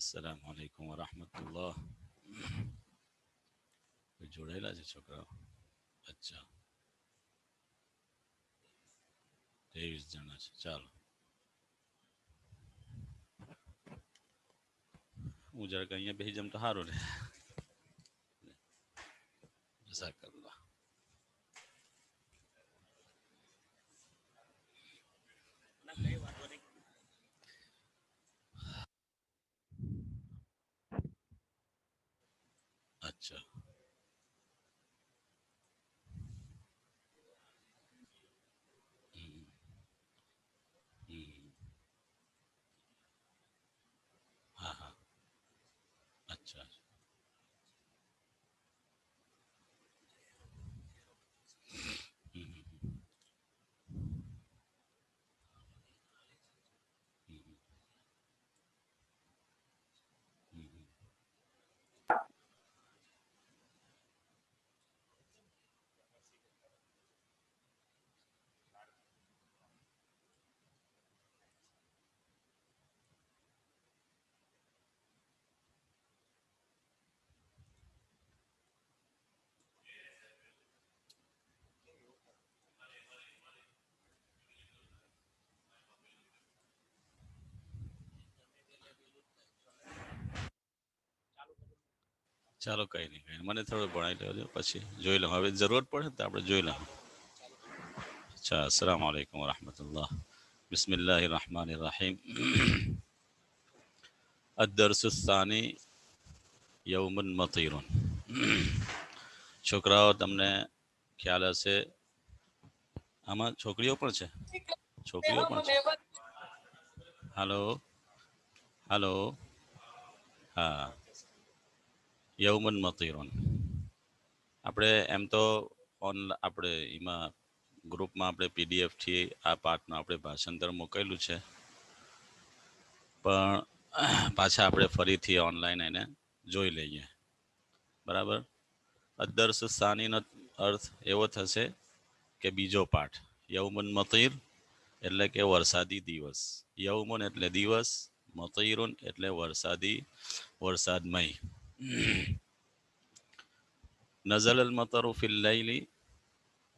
अस्सलाम वालेकुम वरहमतुल्लाह। જોડાયેલા છે છોકરાઓ? અચ્છા, 23 જણા છે. ચાલો, હું જરાક અહીંયા બેસી જમ તો સારું રહે. જઝાકલ્લાહ. અચ્છા, હમ, હમ. હા હા, અચ્છા, હમ, હમ, હમ, હમ, હમ. ચાલો, કઈ નહીં, કઈ નહીં. મને થોડું ભણાઈ લેજો, પછી જોઈ લઉં. હવે જરૂરત પડે તો આપણે જોઈ લઉં. અચ્છા, અસ્સલામ વાલેકુમ વરહમતુલ્લાહ. બિસ્મિલ્લાહિર रहमानिर रहीम. الدرس الثاني يوم مطير. છોકરાઓ, તમને ખ્યાલ હશે, આમાં છોકરીઓ પણ છે? છોકરીઓ પણ છે? હાલો, હાલો. હા, યૌમન મતીરુન. આપણે એમ તો આપણે એમાં ગ્રુપમાં આપણે પીડીએફથી આ પાઠનું આપણે ભાષાંતર મોકલેલું છે, પણ પાછા આપણે ફરીથી ઓનલાઈન એને જોઈ લઈએ. બરાબર. અદર્સ સાનીનો અર્થ એવો થશે કે બીજો પાઠ. યૌમન મતીર એટલે કે વરસાદી દિવસ. યૌમન એટલે દિવસ, મતીરુન એટલે વરસાદી, વરસાદમય. નઝલ અલ મતરુ ફિલ લૈલી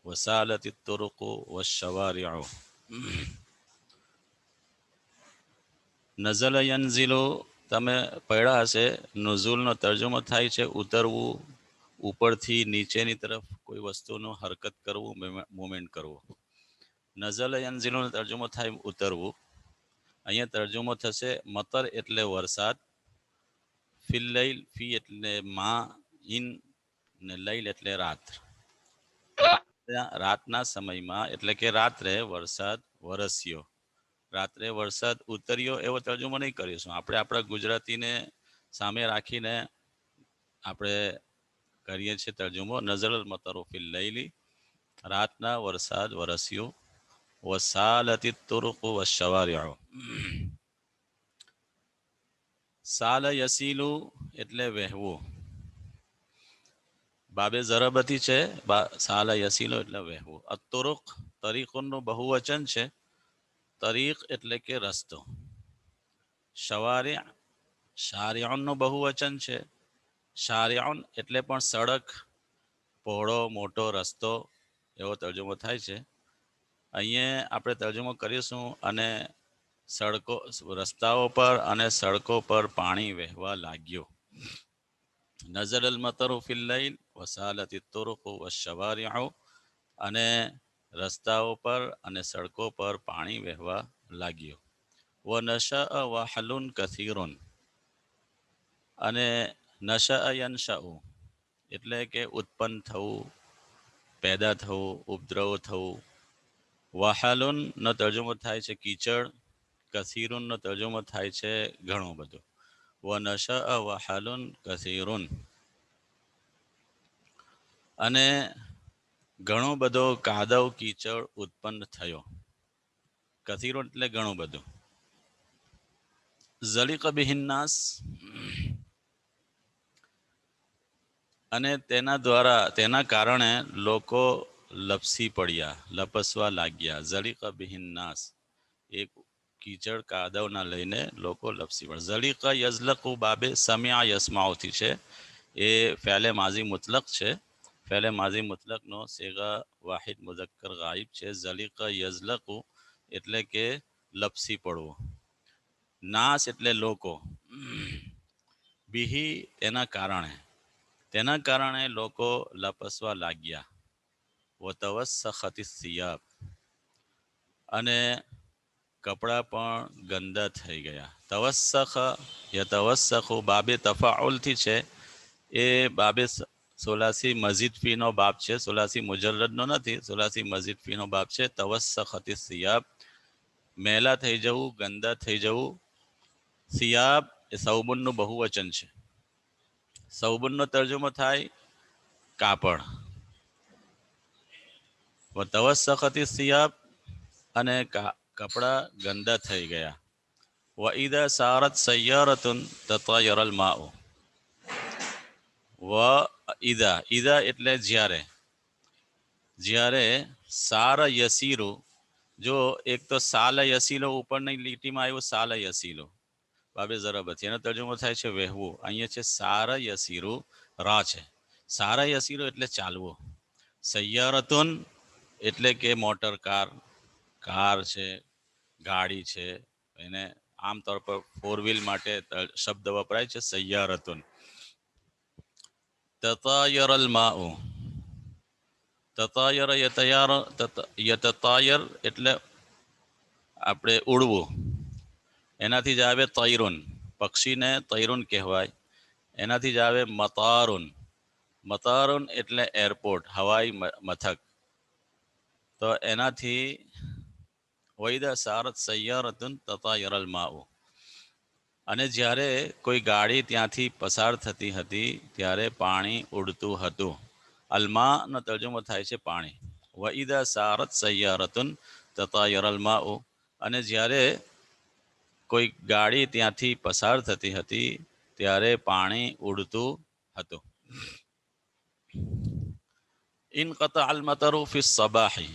વસાલત તુરુકુ વશ્શવારિઉ. નઝલ યનઝિલુ તમે પડ્યા હશે. નુઝુલનો તર્જુમો થાય છે ઉતરવું, ઉપરથી નીચેની તરફ કોઈ વસ્તુનું હરકત કરવું, મુવમેન્ટ કરવું. નઝલ યનઝિલુનો તર્જુમો થાય ઉતરવું. અહીંયા તર્જુમો થશે મતર એટલે વરસાદ, ફિલ લૈલ ફી એટલે માં, ઇન ને લૈલ એટલે રાત. રાતના સમયમાં એટલે કે રાત્રે વરસાદ વરસ્યો. રાત્રે વરસાદ ઉતર્યો એવો તર્જુમો નહીં કરીશું. આપણે આપણા ગુજરાતીને સામે રાખીને આપણે કરીએ છીએ તર્જુમો. નઝલ મતરુ ફિલ લૈલી, રાતના વરસાદ વરસ્યો. વસાલતી તુરુકુ વશ્શવારિઉ. સાલ યસીલુ એટલે વહેવું. બાબે ઝરબતી છે. સાલ યસીલુ એટલે વહેવું. અતુરુક તરીકુનું બહુવચન છે. તરીક એટલે કે રસ્તો. શવારિ શારિઉનનું બહુવચન છે. શારિઉન એટલે પણ સડક, પહોળો મોટો રસ્તો એવો તર્જુમો થાય છે. અહીંયા આપણે તર્જુમો કરીશું. અને સડકો, રસ્તાઓ પર અને સડકો પર પાણી વહેવા લાગ્યું. નઝલ અલ મતરુ ફિલ લૈલ વસાલતી તુરુકુ વશ્શવારિઉ. અને રસ્તાઓ પર અને સડકો પર પાણી વહેવા લાગ્યું. વનશઅ વહલુન કથીરુન. અને નશઅ યનશઅ એટલે કે ઉત્પન્ન થવું, પેદા થવું, ઉપદ્રવ થવું. વહાલુન નો તર્જુમો થાય છે કીચડ. કસીરુન નો તર્જુમો થાય છે ઘણું બધું. વનશઅ વહાલુન કસીરુન. અને ઘણો બધો કાદવ કીચડ ઉત્પન્ન થયો. કસીરુન એટલે ઘણું બધું. ઝલિક બિહિન નાસ. અને તેના દ્વારા, તેના કારણે લોકો લપસી પડ્યા, લપસવા લાગ્યા. ઝલિક બિહિન નાસ એક કીચડ કાદવના લઈને લોકો લપસી પડે. ઝલીકા યઝલકુ બાબે સમિયા યસ્માઉથી છે. એ ફેલે માઝી મુતલક છે. ફેલે માઝી મુતલકનો સેગા વાહિદ મુઝક્કર ગાયબ છે. ઝલીકા યઝલકુ એટલે કે લપસી પડવું. નાસ એટલે લોકો. બિહી તેના કારણે લોકો લપસવા લાગ્યા. વતવસ્સખતી સિયાબ અને કપડાં પણ ગંદા થઈ ગયા. તવસ્સખ યતવસ્સખુ બાબે તફાઉલથી છે. એ બાબે સોલાસી મસ્જિદ ફીનો બાબ છે. સોલાસી મુજર્રદનો નથી. સોલાસી મસ્જિદ ફીનો બાબ છે. તવસ્સખતી સિયાબ મેલા થઈ જવું, ગંદા થઈ જવું. સિયાબ એ સૌબુનનું બહુવચન છે. સૌબુનનો તર્જુમો થાય કાપડ. તવસ્સખતી સિયાબ અને કપડા ગંદા થઈ ગયા. વઈદા સારત સૈયારતુન તતાયરલ માઉ. ઈદા એટલે જ્યારે સાર યસીરો જો એક તો સાલ યસીલો ઉપરની લીટીમાં આવ્યું સાલ યસીલો બાબે ઝરબત એનો તર્જુમો થાય છે વહેવું. અહીંયા છે સાર યસીરો રા છે. સારા યસીરો એટલે ચાલવો. સૈયારતુન એટલે કે મોટર કાર છે, ગાડી છે. એને આમતौर પર ફોર વ્હીલ માટે શબ્દ વપરાય છે સૈયારતુન. તતાયરલ માઉ તતાયર યતતાયર એટલે આપણે ઉડવું. એનાથી જ આવે તૈરુન. પક્ષીને તૈરુન કહેવાય. એનાથી જ આવે મતારુન. મતારુન એટલે એરપોર્ટ, હવાઈ મથક. તો એનાથી વૈદા સારત સૈયારતુન તતાયરલ માઉ. અને જ્યારે કોઈ ગાડી ત્યાંથી પસાર થતી હતી ત્યારે પાણી ઉડતું હતું. અલ્માનો તર્જુમો થાય છે પાણી. વઈદા સારત સૈયારતુન તતાયરલ માઉ. અને જ્યારે કોઈ ગાડી ત્યાંથી પસાર થતી હતી ત્યારે પાણી ઉડતું હતું. ઇનકતા અલ મતરુ ફી સબાહી.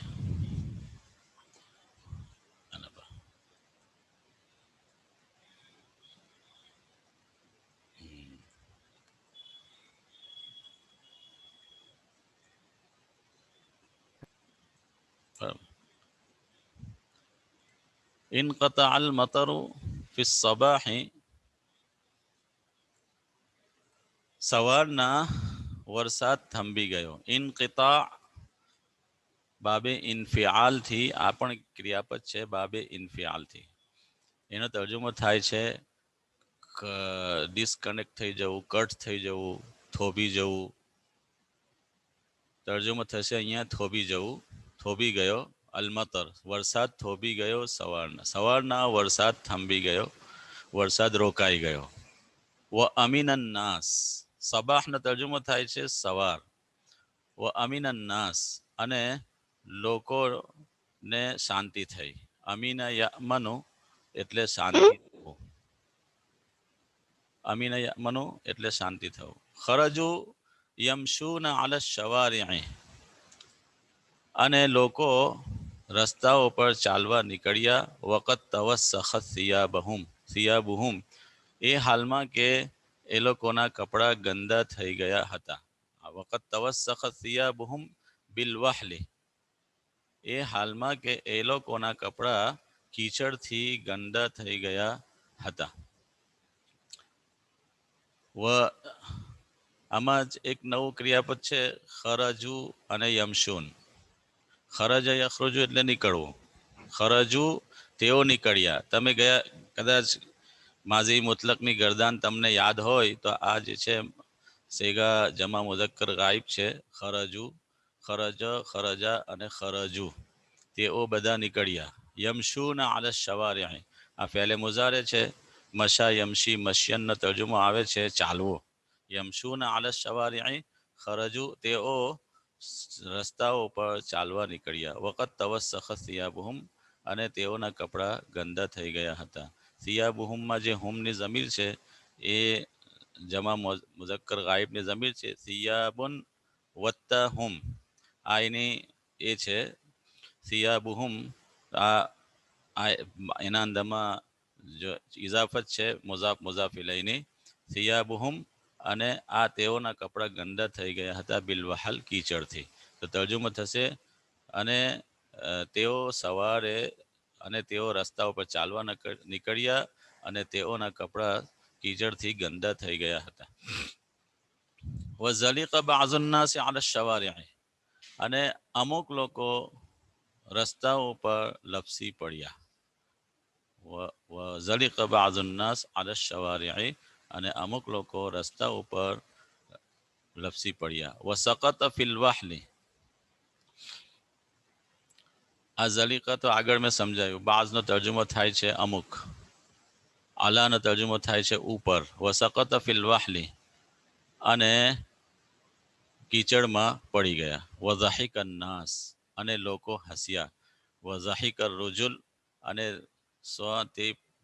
ઇનકતા અલ મતરુ ફી સબાહી. સવારના વરસાદ થંભી ગયો. ઇનકિતા બાબે ઇનફિઆલથી આ પણ ક્રિયાપદ છે. બાબે ઇનફિઆલથી એનો તર્જુમો થાય છે ડિસ્કનેક્ટ થઈ જવું, કટ થઈ જવું, થોભી જવું. તર્જુમો થશે અહીંયા થોભી જવું, થોભી ગયો. અલમતર વરસાદ થોભી ગયો. સવારના વરસાદ થંભી ગયો, વરસાદ રોકાઈ ગયો. વ અમીન નાસ સબાહનો તર્જુમો થાય છે સવાર. વ અમીન નાસ અને લોકોને શાંતિ થઈ. અમીન યમનુ એટલે શાંતિ થવું. અમીન યમનુ એટલે શાંતિ થવું. ખરજુ યમશુન અલ શવારિ'i અને લોકો રસ્તાઓ પર ચાલવા નીકળ્યા. વકત તવસ્સખત સિયાબુહુમ એ હાલમાં કે એ લોકોના કપડા ગંદા થઈ ગયા હતા. વકત તવસ્સખત સિયાબુહુમ બિલવહલી એ હાલમાં કે એ લોકોના કપડા કીચડથી ગંદા થઈ ગયા હતા. આમાં જ એક નવું ક્રિયાપદ છે ખરજુ અને યમશુન. ખરજ યખરુજુ એટલે નીકળવું. ખરજુ તેઓ નીકળ્યા. તમે ગયા કદાચ માઝી મુતલકની ગરદાન તમને યાદ હોય તો આ જે છે સેગા જમા મુઝક્કર ગાયબ છે. ખરજુ, ખરજ, ખરજા અને ખરજુ તેઓ બધા નીકળ્યા. યમશુન અલ શવારિ'i આ ફેલે મુઝારે છે. મશા યમશી મશ્યનનો તર્જુમો આવે છે ચાલવો. યમશુન અલ શવારિ'i ખરજુ તેઓ રસ્તાઓ પર ચાલવા નીકળ્યા. વકત તવસ્સખત સિયાબુહુમ અને તેઓના કપડા ગંદા થઈ ગયા હતા. સિયાબુહુમમાં જે હુમની ઝમીર છે એ જમા મુઝક્કર ગાયબની ઝમીર છે. સિયાબુન વત્તા હુમ આ એની એ છે. સિયાબુહુમ આ આ એના અંદરમાં જો ઇઝાફત છે મુઝાફ મુઝાફ ઇલૈની સિયાબુહુમ અને આ તેઓના કપડાં ગંદા થઈ ગયા હતા બિલવહલ કીચડથી. તો તર્જુમો થશે અને તેઓ સવારે અને તેઓ રસ્તા ઉપર ચાલવા નીકળ્યા અને તેઓના કપડાં કીચડથી ગંદા થઈ ગયા હતા. વઝલિક બાઝુ નાસ અલા શવારિዕ અને અમુક લોકો રસ્તાઓ પર લપસી પડ્યા. વઝલિક બાઝુ નાસ અલા શવારિዕ અને અમુક લોકો રસ્તા ઉપર લપસી પડ્યા. વસકત ફિલ વહલી આ ઝલીકા તો આગળ મેં સમજાયું. બાઝનો તર્જુમો થાય છે અમુક, અલાનો તર્જુમો થાય છે ઉપર. વસકત ફિલ વહલી અને કીચડમાં પડી ગયા. વઝહિક નાસ અને લોકો હસ્યા. વઝહિક રુજુલ અને સ્વ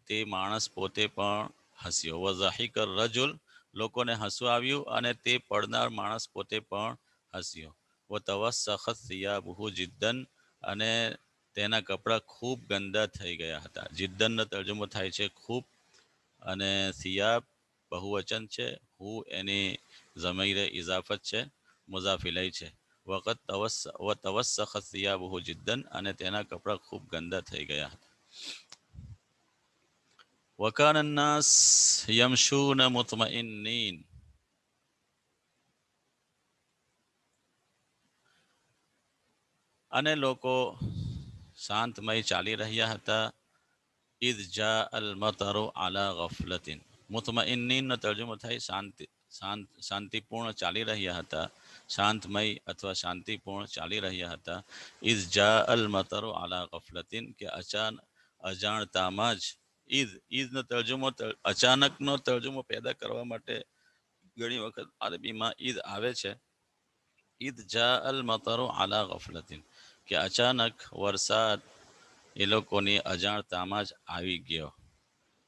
તે માણસ પોતે પણ હસ્યો. વઝહિક રજુલ લોકોને હસવું આવ્યું અને તે પડનાર માણસ પોતે પણ હસ્યો. વતવસ્સખત સિયાબુહુ જિદ્દન અને તેના કપડાં ખૂબ ગંદા થઈ ગયા હતા. જિદ્દનનો તર્જુમો થાય છે ખૂબ અને સિયાબ બહુવચન છે. હું એની ઝમીરે ઇઝાફત છે, મુઝાફ ઇલૈ છે. વતવસ્સખત સિયાબુહુ જિદ્દન અને તેના કપડાં ખૂબ ગંદા થઈ ગયા હતા. વકાન અન્નાસ યમશૂન મુતમઇન્નીન અને લોકો શાંતમય ચાલી રહ્યા હતા. ઇદ જા અલ મતરુ અલા ગફલતિન મુતમઇન્નીનનો તર્જુમો થાય શાંતિપૂર્ણ ચાલી રહ્યા હતા. શાંતમય અથવા શાંતિપૂર્ણ ચાલી રહ્યા હતા. ઇદ જા અલ મતરુ અલા ગફલતિન કે અજાણતામાં જ ઈદનો તર્જુમો અચાનકનો તર્જુમો પેદા કરવા માટે ઘણી વખત અરબીમાં ઈદ આવે છે. ઈદ જા અલ મતરુ અલા ગફલતિન કે અચાનક વરસાદ એ લોકોની અજાણતામાં જ આવી ગયો.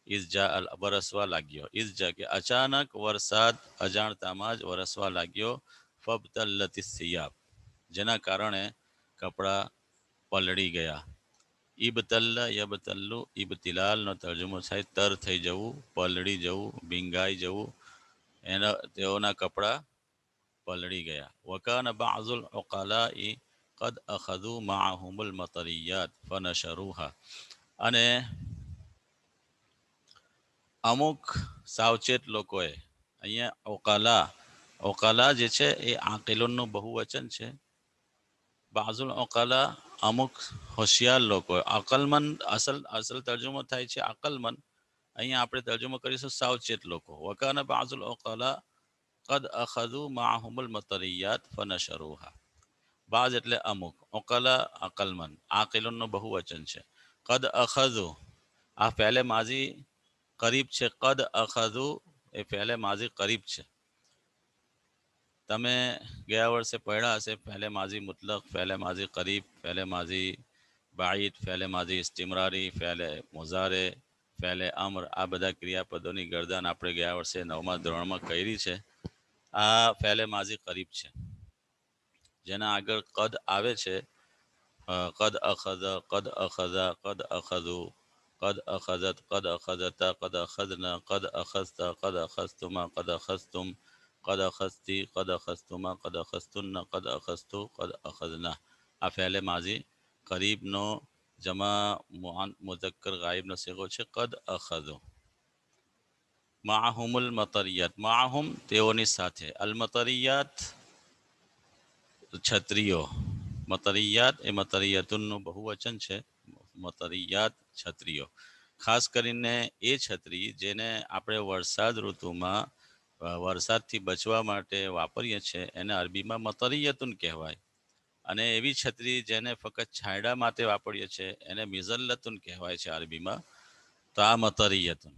ઇઝજા વરસવા લાગ્યો. ઇઝજા કે અચાનક વરસાદ અજાણતામાં જ વરસવા લાગ્યો. ફબતલ્લતિ સિયાબ જેના કારણે કપડાં પલળી ગયા. ઇબતલ્લ યબતલ્લુ ઇબતિલાલનો તર્જુમો થાય તર થઈ જવું, પલળી જવું, ભીંગાઈ જવું. તેઓના કપડાં પલળી ગયા. વકાન બાઝુલ ઉqલાઈ قد أخذوا معهم المطريات فنشروها અને અમુક સાવચેત લોકોએ અહીંયા ઓકાલા જે છે એ આકિલોનનું બહુવચન છે. બાઝુલ ઓકાલા અમુક હોશિયાર લોકો અકલમંદ અસલ તર્જુમો થાય છે અકલમંદ. અહીંયા આપણે તર્જુમો કરીશું સાવચેત લોકો. વકાના બાઝુલ ઓકાલા قد أخذوا معهم المطريات فنشروها બાઝ એટલે અમુક, ઓકલા અકલમંદ, આકિલોનનું બહુવચન છે. કદ અખઝુ આ ફેલે માઝી કરીબ છે. કદ અખઝુ એ ફેલે માઝી કરીબ છે. તમે ગયા વર્ષે પढ़્યા હશે ફેલે માઝી મુતલક, ફેલે માઝી કરીબ, ફેલે માઝી બાઈદ, ફેલે માઝી ઇસ્તિમરારી, ફેલે મુઝારે, ફેલે અમ્ર. આ બધા ક્રિયાપદોની ગરદાન આપણે ગયા વર્ષે 9મા ધોરણમાં કરી છે. આ ફેલે માઝી કરીબ છે જેના આગળ કદ આવે છે. قد أخذ قد أخذ قد أخذوا قد أخذت قد أخذت قد أخذنا قد أخذت قد أخذتما قد أخذتم قد أخذتي قد أخذتما قد أخذتن قد أخذت قد أخذنا આ ફેલે માઝી કરીબનો જમા મુઝક્કર ગાયબનો સિગો છે قد أخذوا. માહુમુલ મતરિયાત માહુમ તેઓની સાથે અલ મતરિયાત છત્રીઓ. મતરિયાત એ મતરિયાતુનનું બહુવચન છે. મતરિયાત છત્રીઓ ખાસ કરીને એ છત્રી જેને આપણે વરસાદ ઋતુમાં વરસાદથી બચવા માટે વાપરીએ છીએ એને અરબીમાં મતરિયતુન કહેવાય. અને એવી છત્રી જેને ફક્ત છાંયડા માટે વાપરીએ છીએ એને મિઝલ્લતુન કહેવાય છે અરબીમાં. તો આ મતરિયતુન.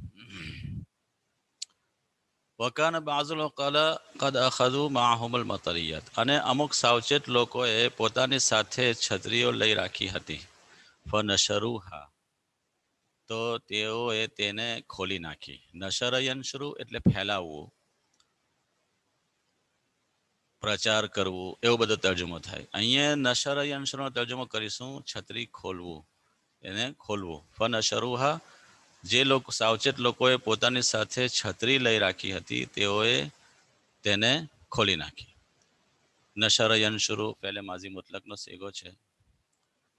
વકાન બાઝુલ ઉqલા قد أخذوا معهم المطريات અને અમુક સાવચેત લોકોએ પોતાની સાથે છત્રીઓ લઈ રાખી હતી. ફનશરુહા તો તેઓએ તેને ખોલી નાખી. નશર યનશરુ એટલે ફેલાવવું, પ્રચાર કરવું, એવો બધો તર્જુમો થાય. અહીંયા નશર યનશરનો તર્જુમો કરીશું છત્રી ખોલવું. એને ખોલવું. ફનશરુહા, જે લોકો સાવચેત લોકોએ પોતાની સાથે છત્રી લઈ રાખી હતી તેઓએ તેને ખોલી નાખી. નશર યનશુરુ પહેલે માઝી મુતલકનો સેગો છે.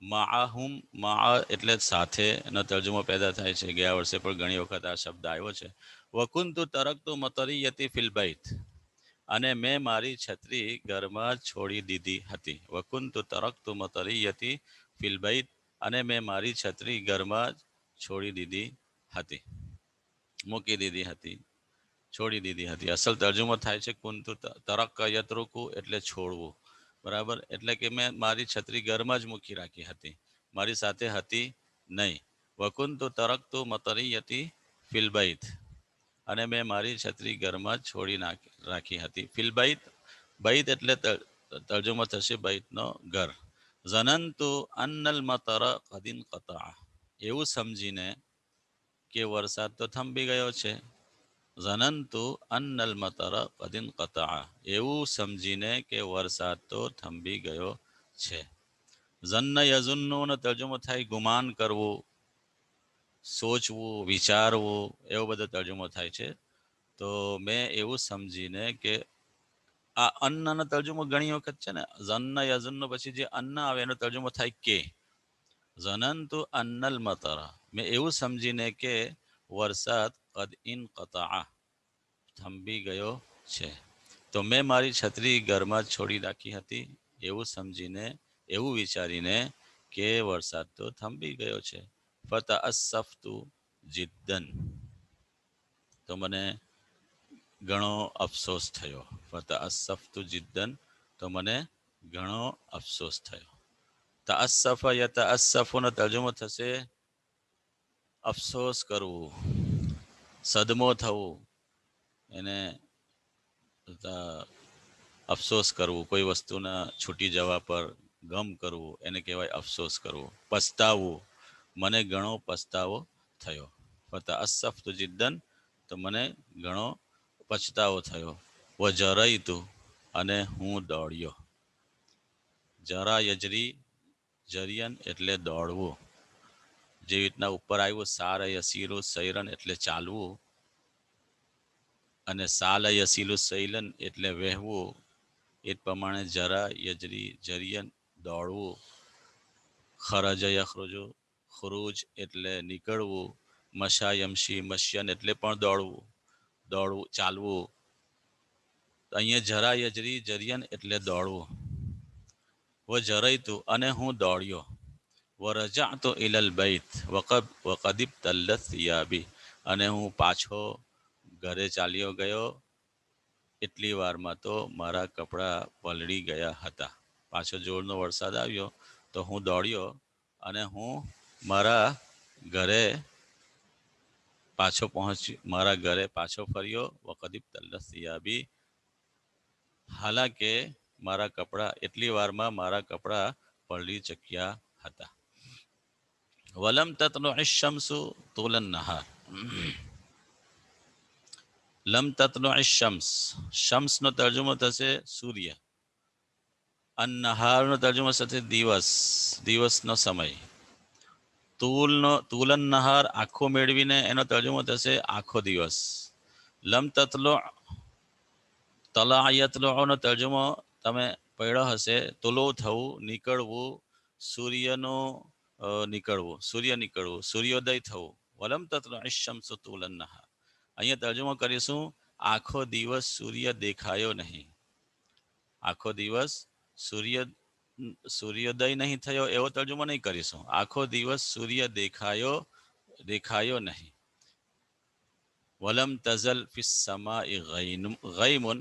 માઆહુમ, મા એટલે સાથે એનો તર્જુમો પેદા થાય છે. ગયા વર્ષે પણ ઘણી વખત આ શબ્દ આવ્યો છે. વકુંતુ તરકતુ મતરિયતી ફિલ બૈત, અને મેં મારી છત્રી ઘરમાં છોડી દીધી હતી. વકુંતુ તરકતુ મતરિયતી ફિલ બૈત, અને મેં મારી છત્રી ઘરમાં છોડી દીધી હતી, મૂકી દીધી હતી, છોડી દીધી હતી. અસલ તર્જુમો થાય છે કુંતુ તરક યત્રુકુ એટલે છોડવું. બરાબર, એટલે કે મેં મારી છત્રી ઘરમાં જ મૂકી રાખી હતી, મારી સાથે હતી નહીં. વકુંતુ તરકતુ મતરિયતી ફિલ બૈત, અને મેં મારી છત્રી ઘરમાં જ છોડી રાખી હતી. ફિલ બૈત, બૈત એટલે તર્જુમો થશે બૈતનો ઘર. ઝનંતુ અન્નલ મતર કદ ઇનકતઅ, એવું સમજીને કે વરસાદ તો થંભી ગયો છે. ઝનંતુ અન્નલ મતર કદ ઇનકતઅ, એવું સમજીને કે વરસાદ તો થંભી ગયો છે. ઝન્ન યઝુન્નુનો તર્જુમો થાય ગુમાન કરવું, સોચવું, વિચારવું, એવો બધો તર્જુમો થાય છે. તો મેં એવું સમજીને કે આ અન્નનો તર્જુમો ઘણી વખત છે ને, ઝન્ન યઝુન્નુ પછી જે અન્ન આવે એનો તર્જુમો થાય કે. ઝનંતુ અન્નલ મતરા, મેં એવું સમજીને કે વરસાદ કદ ઇનકતઅ, થંભી ગયો છે. તો મેં મારી છત્રી ઘરમાં જ છોડી રાખી હતી, એવું સમજીને, એવું વિચારીને કે વરસાદ તો થંભી ગયો છે. ફતઅસ્સફતુ જિદ્દન, તો મને ઘણો અફસોસ થયો. ફતઅસ્સફતુ જિદ્દન, તો મને ઘણો અફસોસ થયો. તઅસ્સફ યતઅસ્સફુનો તર્જુમો થશે અફસોસ કરવું, સદમો થવું, એને અફસોસ કરવું, કોઈ વસ્તુના છૂટી જવા પર ગમ કરવું, એને કહેવાય અફસોસ કરવું. પસ્તાવવું, મને ઘણો પસ્તાવો થયો. ફતઅસ્સફતુ જિદ્દન, તો મને ઘણો પછતાવો થયો. વજરૈતુ, અને હું દોડ્યો. જરા યજરી, જરિયન એટલે દોડવું. જેવી રીતના ઉપર આવ્યું સાર યસીરુ સૈરન એટલે ચાલવું, અને સાલ યસીલુ સૈલન એટલે વહેવું, એ જ પ્રમાણે જરા યજરી જરિયન દોડવું. ખરજ યખરુજુ, ખુરૂજ એટલે નીકળવું. મશા યમશી મશ્યન એટલે પણ દોડવું, દોડવું, ચાલવું. અહીંયા જરા યજરી જરિયન એટલે દોડવું. વ જરૈતુ, અને હું દોડ્યો. વ રજઅતુ ઇલલ બૈત વકદ ઇબ્તલ્લત થિયાબી, અને હું પાછો ઘરે ચાલ્યો ગયો, એટલી વારમાં તો મારા કપડાં પલળી ગયા હતા. પાછો જોરનો વરસાદ આવ્યો તો હું દોડ્યો અને હું મારા ઘરે મારા ઘરે પાછો ફર્યો. વકદ ઇબ્તલ્લત થિયાબી, હાલાકે મારા કપડાં એટલી વારમાં મારા કપડાં પલળી ચક્યા હતા. વલમ તતલુഇ શમ્સુ તુલન નહાર, લમ તતલુઇ શમ્સ, શમ્સનો તર્જુમો થશે સૂર્ય. અન્નહારનો તર્જુમો થશે દિવસ, દિવસનો સમય. તુલન નહાર આખો મેળવીને એનો તર્જુમો થશે આખો દિવસ. લમ તતલુ, તલા યતલુનો તર્જુમો તમે પડ્યો હશે, તુલો થવું, નીકળવું, સૂર્યનો નીકળવું, સૂર્ય નીકળવું, સૂર્યોદય થવું. વલમ તતલુઇ શમ્સુ તુલન નહાર, અહીંયા તર્જુમો કરીશું આખો દિવસ સૂર્ય દેખાયો નહીં. આખો દિવસ સૂર્યોદય નહીં થયો એવો તર્જુમો નહીં કરીશું. આખો દિવસ સૂર્ય દેખાયો નહીં. વલમ તઝલ ફિસ સમાઈ ગૈમુન,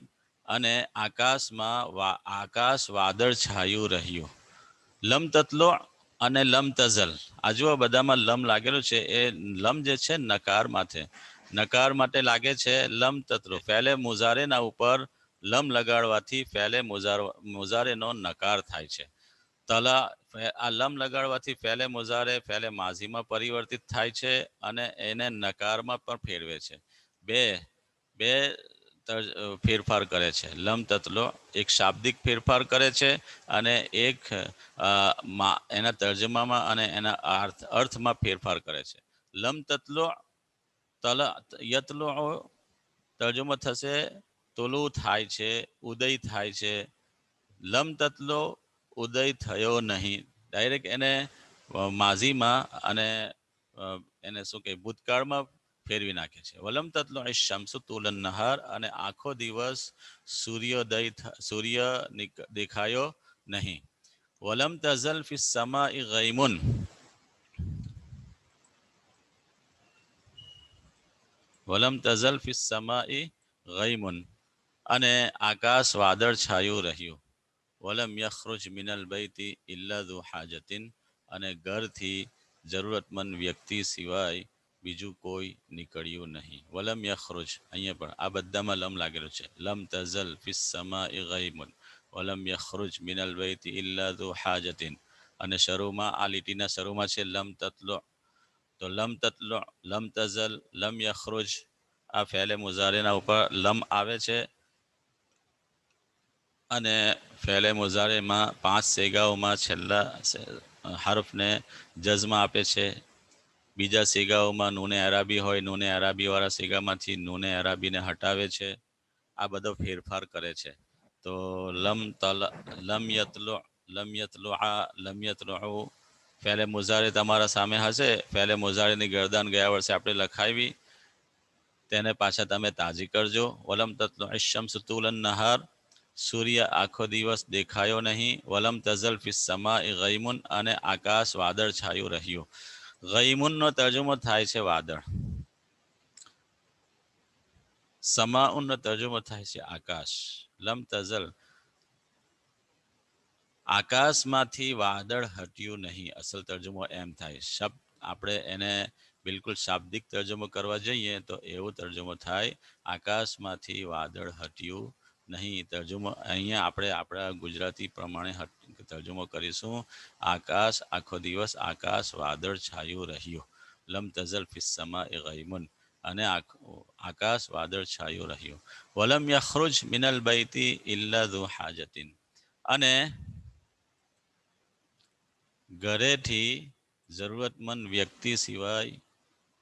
અને આકાશ વાદળ છાયું રહ્યું. લમ તતલો અને લમ તઝલ, આ જુઓ બધામાં લમ લાગેલું છે. એ લમ જે છે નકાર માથે, નકાર માટે લાગે છે. લમ તતલો ફેલે મુઝારેના ઉપર લમ લગાડવાથી ફેલે મુઝારેનો નકાર થાય છે. તલા, આ લમ લગાડવાથી ફેલે મુઝારે ફેલે માઝીમાં પરિવર્તિત થાય છે અને એને નકારમાં પણ ફેરવે છે. બે બે ફેરફાર કરે છે. લમ તત્લો એક શાબ્દિક ફેરફાર કરે છે અને એક એના તર્જમામાં અને એના અર્થમાં ફેરફાર કરે છે. લમ તત્લો તલ યતલો તર્જમો થશે તોલું થાય છે, ઉદય થાય છે. લમ તત્લો ઉદય થયો નહીં. ડાયરેક્ટ એને માઝીમાં અને એને શું કહે ભૂતકાળમાં ફેરવી નાખે છે. વલમ તત્લો શમસુ તુલન નહાર અને આખો દિવસ સૂર્ય દેખાયો નહીં. વલમ તઝલ ફી સમાઈ ગૈમુન વલમ તઝલ ફી સમાઈ ગૈમુન અને આકાશ વાદળ છાયું રહ્યું. વલમ યખરુજ મિનલ બૈતી ઇલ્લા દુ હાજતિન અને ઘરથી જરૂરતમંદ વ્યક્તિ સિવાય બીજું કોઈ નીકળ્યું નહીં. વલમ યખરુજ અહીંયા પણ આ બધામાં લમ લાગેલો છે. લમ તઝલ ફિસ સમાઈ ગૈમુન વલમ યખરુજ મિનલ બૈતી ઇલ્લા દુ હાજતિન અને શરૂમાં આ લીટીના શરૂમાં છે લમ તતલો તો લમ તતલો લમ તઝલ લમ યખરુજ આ ફેલે મુઝારેના ઉપર લમ આવે છે અને ફેલે મુઝારેમાં 5 સેગાઓમાં છેલ્લા હરફને જઝમાં આપે છે. બીજા સેગાઓમાં નૂને અરાબી હોય નૂને અરાબી વાળા સેગામાંથી નૂને અરાબીને હટાવે છે. આ બધો ફેરફાર કરે છે. તો લમ યતલુ લમ યતલુઆ લમ યતલુઉ ફેલે મુઝારે તમારા સામે હશે. ફેલે મુઝારેની ગરદાન ગયા વર્ષે આપણે લખાવી તેને પાછા તમે તાજી કરજો. વલમ તતલુ અશ-શમ્સુ તુલન નહાર સૂર્ય આખો દિવસ દેખાયો નહીં. વલમ તઝલ ફિસ સમાઈ ગૈમુન અને આકાશ વાદળ છાયું રહ્યું. ગૈમુનનો તર્જુમો થાય છે વાદળ. સમાઉનનો તર્જુમો થાય છે આકાશ. લમ તઝલ આકાશમાંથી વાદળ હટ્યું નહીં. અસલ તર્જુમો એમ થાય. શબ્દ આપણે એને બિલકુલ શાબ્દિક તર્જુમો કરવા જઈએ તો એવો તર્જુમો થાય આકાશમાંથી વાદળ હટ્યું નહીં. તર્જુમો અહીંયા આપણે આપણા ગુજરાતી પ્રમાણે તર્જુમો કરીશું. આકાશ આખો દિવસ આકાશ વાદળ છાયું રહ્યું. લમ તઝલ ફિસ સમાઈ ગૈમુન અને આકાશ વાદળ છાયું રહ્યું. વલમ યખરુજ મિનલ બૈતી ઇલ્લા દુ હાજતિન અને ઘરેથી જરૂરતમંદ વ્યક્તિ સિવાય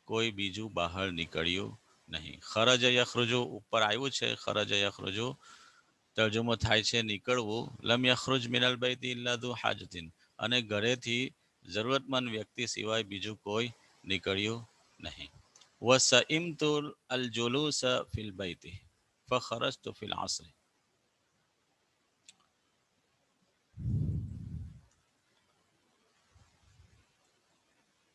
કોઈ બીજું બહાર નીકળ્યું નહીં. ખરજ યખરુજુ ઉપર આવ્યું છે. ખરજ યખરુજુ તર્જુમો થાય છે નીકળવું. લમ યખરુજ મિનલ બૈતી ઇલ્લા દુ હાજતિન અને ઘરેથી જરૂરતમંદ વ્યક્તિ સિવાય બીજું કોઈ નીકળ્યું નહીં. વસઇમતુ અલ જુલુસ ફિલ બૈતી ફખરજતુ ફિલ અસ્ર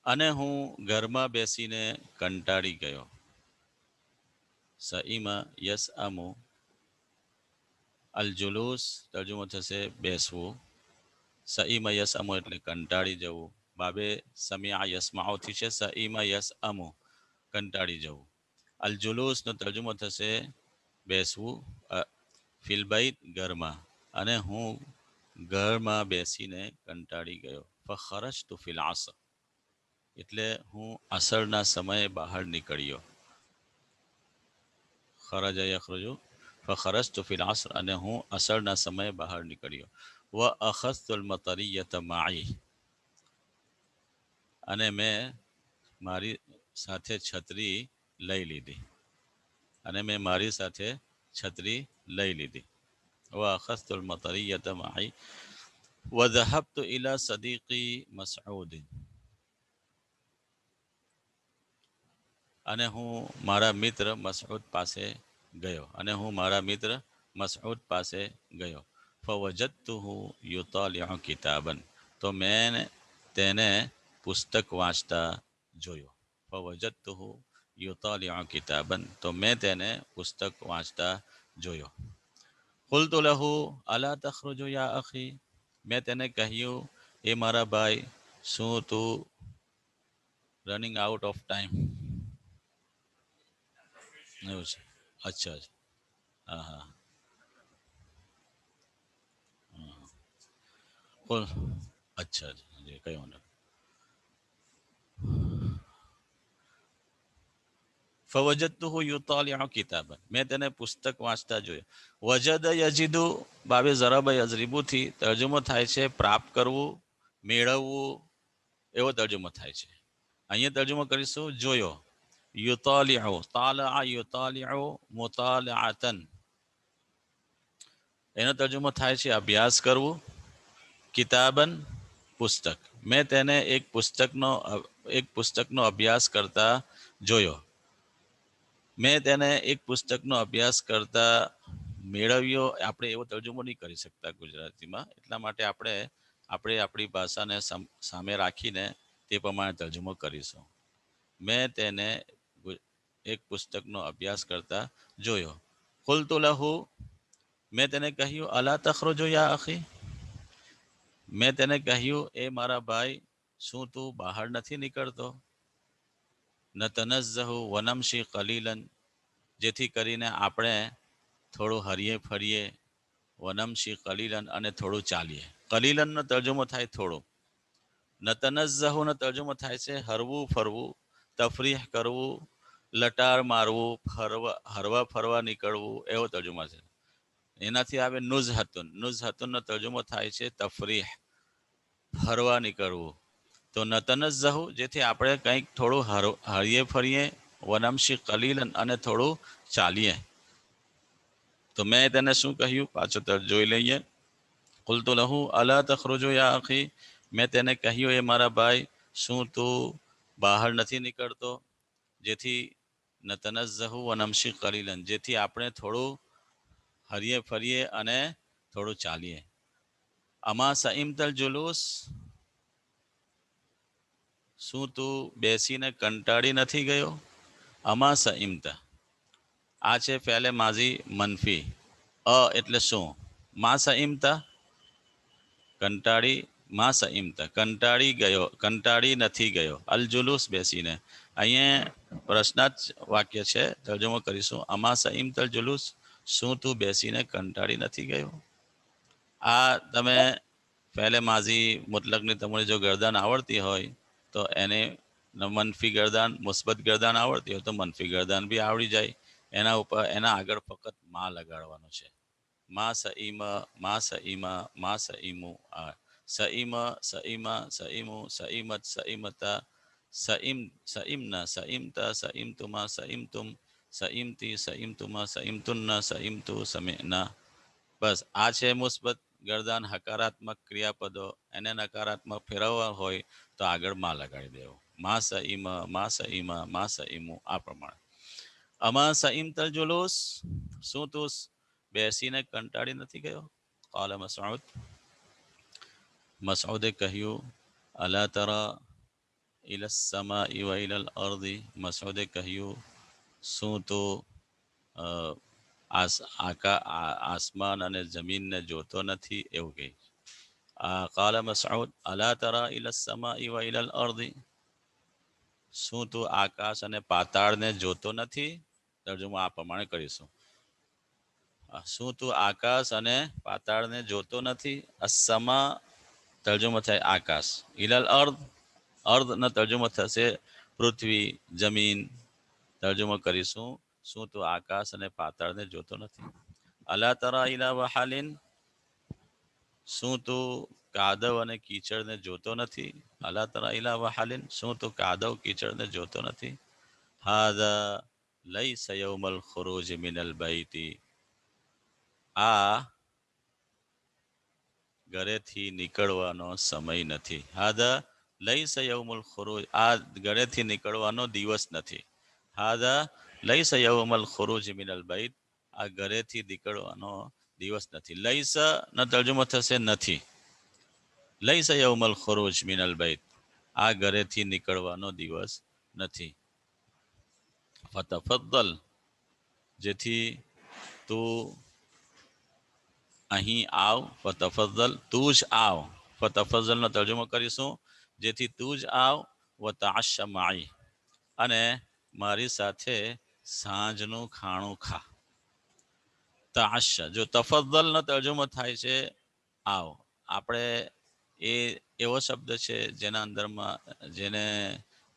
અને હું ઘરમાં બેસીને કંટાળી ગયો. સઈમા યસ અમુ અલ જુલુસ તર્જુમો થશે બેસવું. સઈમા યસ અમુ એટલે કંટાળી જવું. બાબે સમિયા યસમાઓથી છે સઈમા યસ અમુ કંટાળી જવું. અલ જુલુસનો તર્જુમો થશે બેસવું. ફિલબૈત ઘરમાં અને હું ઘરમાં બેસીને કંટાળી ગયો. ફખરજતુ ફિલ અસ્ર એટલે હું અસરના સમયે બહાર નીકળ્યો. ખરજ યખરુજુ ફખરજતુ ફિલ અસ્ર અને હું અસરના સમયે બહાર નીકળ્યો. વ અખઝતુ અલ મતરિયત માઈ અને મેં મારી સાથે છત્રી લઈ લીધી. અને મેં મારી સાથે છત્રી લઈ લીધી. વ અખઝતુ અલ મતરિયત માઈ વ ذهبت إلى صديقي مسعود અને હું મારા મિત્ર મસઉદ પાસે ગયો. અને હું મારા મિત્ર મસઉદ પાસે ગયો. ફવજદતુહુ યુતાલિઉ કિતાબન તો મેં તેને પુસ્તક વાંચતા જોયો. ફવજદતુહુ યુતાલિઉ કિતાબન તો મેં તેને પુસ્તક વાંચતા જોયો. કુલતુ લહુ અલા તખરુજુ યા અખી મેં તેને કહ્યું એ મારા ભાઈ શું તું રનિંગ આઉટ ઓફ ટાઈમ એવું છે. અચ્છા અચ્છા હા હા બોલ અચ્છા અચ્છા જી કઈ વાંધો ફવજદતુહુ યુતાલિઉ કિતાબન, મેં તેને પુસ્તક વાંચતા જોયો. વજદ યજીદુ બાબે ઝરબ યઝરીબુથી તર્જુમો થાય છે પ્રાપ્ત કરવું, મેળવવું, એવો તર્જુમો થાય છે. અહીંયા તર્જુમો કરીશું જોયો. યુતાલિઉ, તાલઆ યુતાલિઉ મુતાલઆતન, એનો તર્જુમો થાય છે અભ્યાસ કરવું, કિતાબન પુસ્તક. મેં તેને એક પુસ્તકનો અભ્યાસ કરતા જોયો. મેં તેને એક પુસ્તકનો અભ્યાસ કરતા મેળવ્યો. આપણે એવો તર્જુમો નહીં કરી શકતા ગુજરાતીમાં, એટલા માટે આપણે આપણી ભાષાને સામે રાખીને તે પ્રમાણે તર્જુમો કરીશું. મેં તેને એક પુસ્તકનો અભ્યાસ કરતા જોયો. કુલતુ લહુ, મેં તેને કહ્યું અલા તખરુજુ યા અખી, મેં તેને કહ્યું એ મારા ભાઈ, શું તું બહાર નથી નીકળતો? નતનઝ્ઝહુ વનમશી કલીલન, જેથી કરીને આપણે થોડું હરીએ ફરીએ, વનમશી કલીલન, અને થોડું ચાલીએ. કલીલનનો તર્જુમો થાય થોડું. નતનઝ્ઝહુનો તર્જુમો થાય છે હરવું ફરવું, તફરીહ કરવું, લટાર મારવું, હરવા ફરવા નીકળવું, એવો તર્જુમો છે. એનાથી આવે નુઝહતુન. નુઝહતુનનો તર્જુમો થાય છે તફરીહ, ફરવા નીકળવું. તો નતનઝ્ઝહુ, જેથી આપણે કંઈક થોડું હરીએ ફરીએ, વનમશી કલીલન, અને થોડું ચાલીએ. તો મેં તેને શું કહ્યું, પાછો જોઈ લઈએ. કુલતુ લહુ અલા તખરુજુ યા અખી, મેં તેને કહ્યું એ મારા ભાઈ, શું તું બહાર નથી નીકળતો? જેથી નતનઝ્ઝહુ વનમશી કલીલન, જેથી આપણે થોડું હરીએ ફરીએ અને થોડું ચાલીએ. અમા સઈમતલ જુલુસ, શું તું બેસીને કંટાળી નથી ગયો? અમા સઈમતા, આ છે ફેલે માઝી મનફી. એટલે શું? મા સઈમતા કંટાળી, મા સઈમતા કંટાળી ગયો, કંટાળી નથી ગયો. અલ જુલુસ બેસીને. અહીંયા પ્રશ્નાર્થ વાક્ય છે, તર્જુમો કરીશું. અમા સઈમતલ જુલુસ, શું તું બેસીને કંટાળી નથી ગયો? આ તમે ફેલે માઝી મુતલકની તમારી જો ગરદાન આવડતી હોય તો એને મનફી ગરદાન, મુસ્બત ગરદાન આવડતી હોય તો મનફી ગરદાન બી આવડી જાય. એના ઉપર એના આગળ ફક્ત મા લગાડવાનું છે. મા સઈમા, મા સઈમા, મા સઈમુ. સઈમા, સઈમા, સઈમુ, સઈમત, સઈમતા, સઈમના, સઈમતા, સઈમતુમા, સઈમતુમ, સઈમતી, સઈમતુમા, સઈમતુન્ના, સઈમતુ, સમિના. બસ આ છે મુસ્બત ગરદાન, હકારાત્મક ક્રિયાપદો. એને નકારાત્મક ફેરવવા હોય તો આગળ માં લગાડી દેવો. મા સઈમા, મા સઈમા, મા સઈમુ, આ પ્રમાણે. અમા સઈમતલ જુલુસ, શું તું બેસીને કંટાળી નથી ગયો? કાલ મસઉદ, મસઉદે કહ્યું અલા તરા ઇલા સમાઈ વ ઇલા અર્દી, મસઉદે કહ્યું શું તો આસમાન અને જમીનને જોતો નથી, એવું કહે. કાલ મસઉદ અલા તરા ઇલા સમાઈ વ ઇલા અર્દી, શું તું આકાશ અને પાતાળને જોતો નથી? તર્જુમો આ પ્રમાણે કરીશું. શું તું આકાશ અને પાતાળને જોતો નથી? અસમા તર્જુમો થાય આકાશ. ઇલલ અર્ધ, અર્ધ નો તર્જુમો થશે પૃથ્વી, જમીન. તર્જુમો કરીશું. શું તું આકાશ અને પાતાળને જોતો નથી? અલા તરા ઇલા વહાલિન, શું તું કાદવ અને કીચડને જોતો નથી? અલા તરા ઇલા વહાલિન, શું તું કાદવ કીચડને જોતો નથી? હાદા લૈસ યૌમલ ખુરૂજ મિનલ બૈતી, આ ઘરેથી નીકળવાનો સમય નથી. હાદા લૈસ યૌમુલ ખુરૂજ, આ ઘરેથી નીકળવાનો દિવસ નથી. હાદા લૈસ યૌમલ ખુરૂજ મિનલ બૈત, આ ઘરેથી નીકળવાનો દિવસ નથી. લૈસ નો તર્જુમો થશે નથી. લૈસ યૌમલ ખુરૂજ મિનલ બૈત, આ ઘરેથી નીકળવાનો દિવસ નથી. ફતફદ્દલ, જેથી તું અહીં આવ. ફતફદ્દલ, તું જ આવ. ફતફઝલ નો તર્જુમો કરીશું. જેથી તું જ આવ. વ તઅશ્શા માઈ, અને મારી સાથે સાંજનું ખાણું ખા. તઅશ્શા, જો તફદ્દલ નો તર્જુમો થાય છે આવ. આપણે એ એવો શબ્દ છે જેના અંદરમાં જેને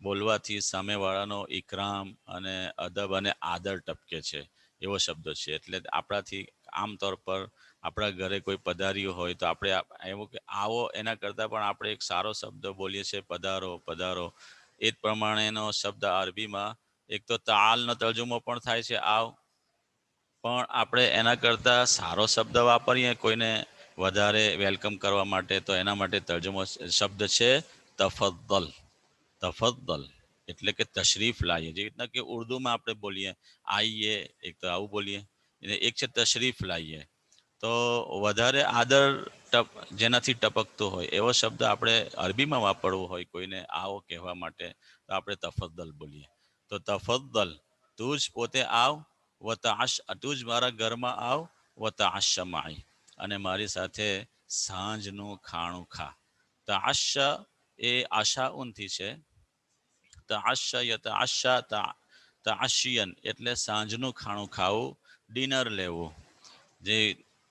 બોલવાથી સામેવાળાનો ઇકરામ અને અદબ અને આદર ટપકે છે એવો શબ્દ છે. એટલે આપણાથી આમતોર પર આપણા ઘરે કોઈ પધાર્યું હોય તો આપણે એવું કે આવો એના કરતાં પણ આપણે એક સારો શબ્દ બોલીએ છીએ પધારો પધારો. એ જ પ્રમાણેનો શબ્દ અરબીમાં એક તો તાલનો તર્જુમો પણ થાય છે આવ, પણ આપણે એના કરતાં સારો શબ્દ વાપરીએ કોઈને વધારે વેલકમ કરવા માટે તો એના માટે તર્જુમો શબ્દ છે તફદ્દલ. તફદ્દલ એટલે કે તશરીફ લાવીએ. જેવી રીતના કે ઉર્દુમાં આપણે બોલીએ આઈએ, એક તો આવું બોલીએ, અને એક છે તશરીફ લાવીએ. તો વધારે આદર જેનાથી ટપકતો હોય એવો શબ્દ આપણે અરબીમાં વાપરવો હોય કોઈને આવો કહેવા માટે તો આપણે તફદ્દલ બોલીએ. તો તફદ્દલ, તું જ પોતે આવ, તું જ મારા ઘરમાં આવ, વતઆશ્ય માઈ, અને મારી સાથે સાંજનું ખાણું ખા. તઆશ્ય એ આશાઉનથી છે. તઆશ્ય યતઆશ્યા તઆશ્યન એટલે સાંજનું ખાણું ખાવું, ડિનર લેવું. જે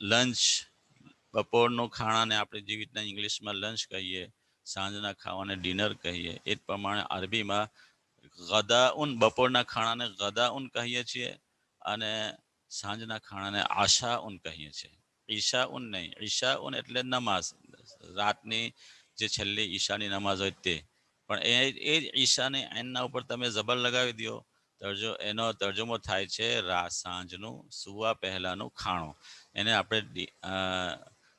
લંચ, બપોરનું ખાણાને આપણે જેવી રીતના ઇંગ્લિશમાં લંચ કહીએ, સાંજના ખાવાને ડિનર કહીએ, એ જ પ્રમાણે અરબીમાં ગદાઉન, બપોરના ખાણાને ગદાઉન કહીએ છીએ અને સાંજના ખાણાને આશાઉન કહીએ છીએ. ઈશાઉન નહીં. ઈશાઉન એટલે નમાઝ, રાતની જે છેલ્લી ઈશાની નમાઝ હોય તે. પણ એ જ ઈશાની એનના ઉપર તમે જબર લગાવી દો, એનો તર્જુમો થાય છે સાંજનું સુવા પહેલાનું ખાણું. એને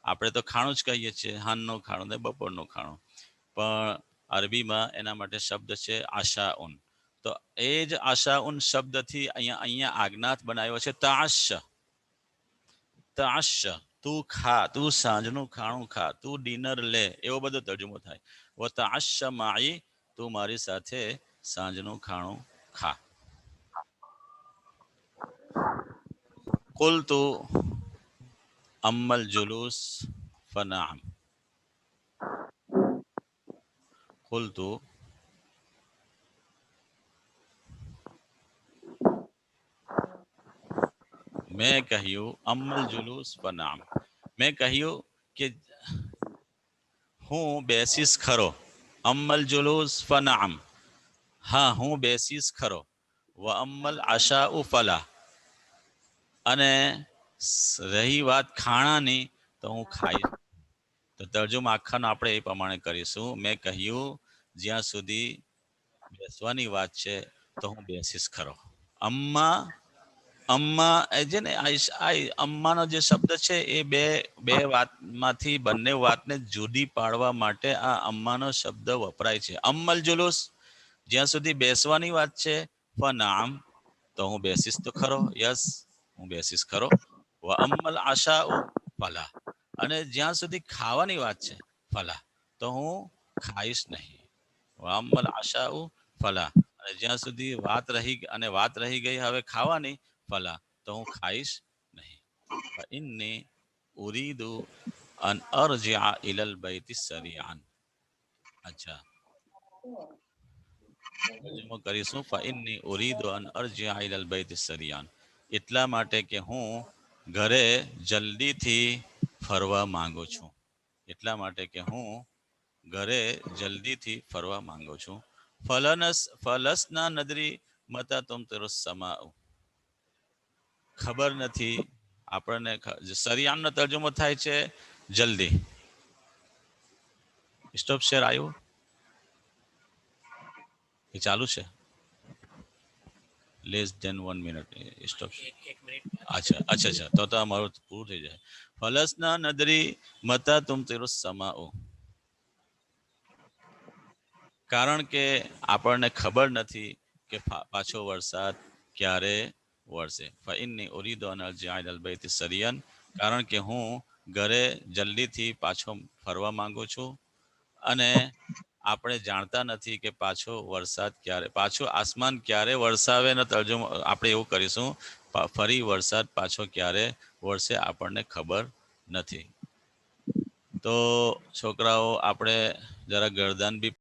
આપણે તો ખાણું જ કહીએ છીએ, હાનનું ખાણું ને બપોરનું ખાણું. પણ અરબીમાં એના માટે શબ્દ છે આશાઉન. તો એ જ આશાઉન શબ્દથી અહીંયા આજ્ઞાત બનાવ્યો છે તાશ્ય. તાશ્ય તું ખા, તું સાંજનું ખાણું ખા, તું ડિનર લે, એવો બધો તર્જુમો થાય. વ તાશ્ય માઈ, તું મારી સાથે સાંજનું ખાણું ખા. કુલતુ અમ્મલ જુલુસ ફનામ. કુલતુ મેં કહ્યું, અમ્મલ જુલુસ ફનામ, મેં કહ્યું કે હું બેસીશ ખરો. અમ્મલ જુલુસ ફનામ, હા હું બેસીશ ખરો. વ અમ્મલ આશાઉ ફલા, અને રહી વાત ખાણાની તો હું ખાઈશ. તો તર્જુમા આખાનો આપણે એ પ્રમાણે કરીશું. મેં કહ્યું જ્યાં સુધી બેસવાની વાત છે તો હું બેસીશ ખરો. અમ્મા, અમ્મા એ છે ને, અમ્માનો જે શબ્દ છે એ બે વાતમાંથી બંને વાતને જુદી પાડવા માટે આ અમ્માનો શબ્દ વપરાય છે. અમ્મલ જુલુસ, જ્યાં સુધી બેસવાની વાત છે, ફનામ તો હું બેસીશ તો ખરો, યસ હું બેસીશ ખરો. વ અમ્મલ આશાઉ ફલા, અને જ્યાં સુધી ખાવાની વાત છે, ફલા તો હું ખાઈશ નહીં. વ અમ્મલ આશાઉ ફલા, અને જ્યાં સુધી વાત રહી ગઈ હવે ખાવાની, ફલા તો હું ખાઈશ નહીં. ઇન્ની ઉરીદુ અન અરજિઅ ઇલલ બૈતિ સરીઆન. અચ્છા, તર્જુમો કરીશું. ફઇન્ની ઉરીદુ અન અરજિઅ ઇલલ બૈતિ સરીઆન, એટલા માટે કે હું ઘરે જલ્દીથી ફરવા માંગુ છું. એટલા માટે કે હું ઘરે જલ્દીથી ફરવા માંગુ છું. ફલસના નદરી મતા તુમતિરુસ સમાઉ, ખબર નથી આપણને. સરિયાનનો તર્જુમો થાય છે જલ્દી. સ્ટોપ શેર આવ્યું, એ ચાલુ છે. Less than 1 minute stop. અચ્છા અચ્છા અચ્છા, તો અમારું પૂરું થઈ જાય. ફલસના નદરી મતા તુમતિરુસ સમાઉ, કારણ કે આપણને ખબર નથી કે પાછો વરસાદ ક્યારે વરસે. ફઇન્ની ઉરીદુ અન અરજિઅ ઇલલ બૈતિ સરિયન, કારણ કે હું ઘરે જલ્દીથી પાછો ફરવા માંગુ છું. અને આપણે જાણતા નથી કે પાછો વરસાદ ક્યારે, પાછો આસમાન ક્યારે વરસાવે ને તર્જુમો આપણે એવું કરીશું, ફરી વરસાદ પાછો ક્યારે વરસે આપણને ખબર નથી. તો છોકરાઓ, આપણે જરા ગરદન બી